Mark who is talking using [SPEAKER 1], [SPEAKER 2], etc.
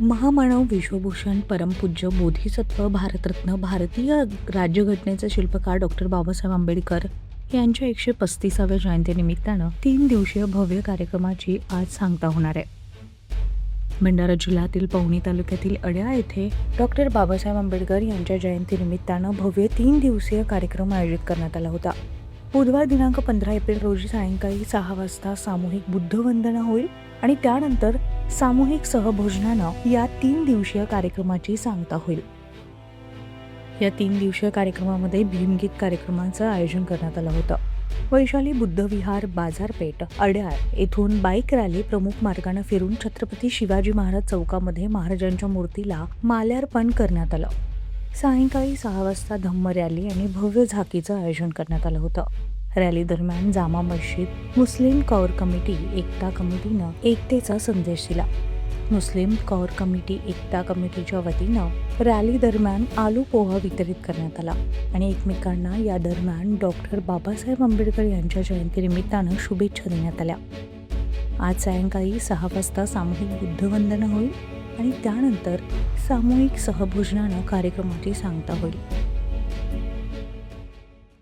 [SPEAKER 1] महामानव विश्वभूषण परमपूज्य बोधिसत्व भारतरत्न भारतीय राज्यघटनेचे शिल्पकार डॉक्टर बाबासाहेब आंबेडकर यांच्या 135व्या जयंतीनिमित्तानं 3 दिवसीय भव्य कार्यक्रमाची आज सांगता होणार आहे. भंडारा जिल्ह्यातील पवनी तालुक्यातील अड्याळ येथे डॉक्टर बाबासाहेब आंबेडकर यांच्या जयंतीनिमित्तानं भव्य 3 दिवसीय कार्यक्रम आयोजित करण्यात आला होता. बुधवार दिनांक 15 एप्रिल रोजी सायंकाळी 6 वाजता सामूहिक बुद्धवंदना होईल आणि त्यानंतर सामूहिक सहभोजनानं या 3 दिवसीय कार्यक्रमाची सांगता होईल. या 3 दिवसीय कार्यक्रमामध्ये भीमगीत कार्यक्रमाचं आयोजन करण्यात आलं होतं. वैशाली बुद्धविहार बाजारपेठ अड्याळ येथून बाईक रॅली प्रमुख मार्गाने फिरून छत्रपती शिवाजी महाराज चौकामध्ये महाराजांच्या मूर्तीला माल्यार्पण करण्यात आलं. सायंकाळी 6 वाजता धम्म रॅली आणि भव्य झाकीचं आयोजन करण्यात आलं होतं. रॅली दरम्यान जामा मस्जिद मुस्लिम कौर कमिटी एकता कमिटीनं एकतेचा संदेश दिला. मुस्लिम कौर कमिटी एकता कमिटीच्या वतीनं रॅली दरम्यान आलू पोहा वितरित करण्यात आला आणि एकमेकांना या दरम्यान डॉक्टर बाबासाहेब आंबेडकर यांच्या जयंतीनिमित्तानं शुभेच्छा देण्यात आल्या. आज सायंकाळी 6 वाजता सामूहिक बुद्धवंदना होईल आणि त्यानंतर सामूहिक सहभोजनानं कार्यक्रमाची सांगता होईल.